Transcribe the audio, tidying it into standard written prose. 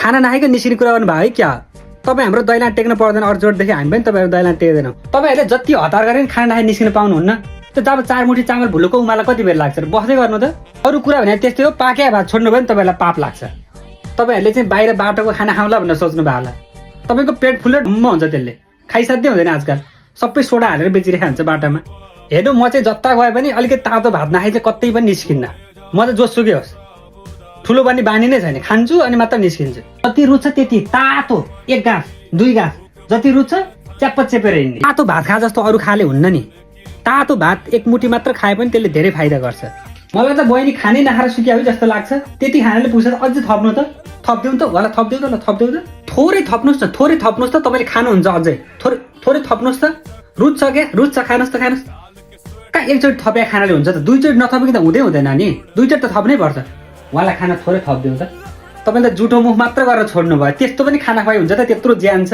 खाना नखाइकन निस्किने कुरा गर्नु भयो है क्या? तपाईँ हाम्रो दैलान टेक्न पर्दैन, अरू जोडदेखि हामी पनि तपाईँहरू दैलान टेक्दैनौँ। तपाईँहरूले जति हतार गरे पनि खाना नखाइ निस्किन पाउनुहुन्न। त्यो जब 4 मुठी चामल भुलोको उमाला कति बेर लाग्छ र बस्दै गर्नु त? अरू कुरा भने त्यस्तै हो, पाके भात छोड्नु भयो भने तपाईँहरूलाई पाप लाग्छ। तपाईँहरूले चाहिँ बाहिर बाटोको खाना खाउँला भनेर सोच्नु भयो होला। तपाईँको पेट फुल्यो ढुम्म हुन्छ, त्यसले खाइसाध्यै हुँदैन। आजकल सबै सोडा हालेर बेचिरहेको हुन्छ बाटोमा। हेर्नु, म चाहिँ जता गए पनि अलिकति तातो भात नखाइ चाहिँ कतै पनि निस्किन्न। म त जोसुकै होस्, ठुलो पनि बानी नै छैन, खान्छु अनि मात्र निस्किन्छु। जति रुच्छ त्यति तातो 1 गाँस 2 गाँस जति रुच्छ च्याप्प चेपेर हिँड्ने। तातो भात खा जस्तो अरू खाले हुन्न नि। तातो भात 1 मुठी मात्र खाए पनि त्यसले धेरै फाइदा गर्छ। मलाई त बहिनी खानै नखाएर सुक्या जस्तो लाग्छ। त्यति खानाले पुग्छ त अझै थप्नु त, थप्दिउँ त होला, थप्दिउँ त ल, थप्दिउँ त। थोरै थप्नुहोस् न, थोरै थप्नुहोस् त, तपाईँले खानुहुन्छ अझै थोरै थप्नुहोस् त। रुच्छ क्या, रुच्छ, खानुहोस् त, खानुहोस्। कहाँ एकचोटि थपे खानाले हुन्छ त? 2 चोटि नथपेको त हुँदैन नि। 2 चोटि त थप्नै पर्छ। उहाँलाई खाना थोरै थपिदिउँ त। तपाईँले त जुठो मुख मात्र गरेर छोड्नु भयो। त्यस्तो पनि खाना खुवाइ हुन्छ त? त्यत्रो ज्यान छ।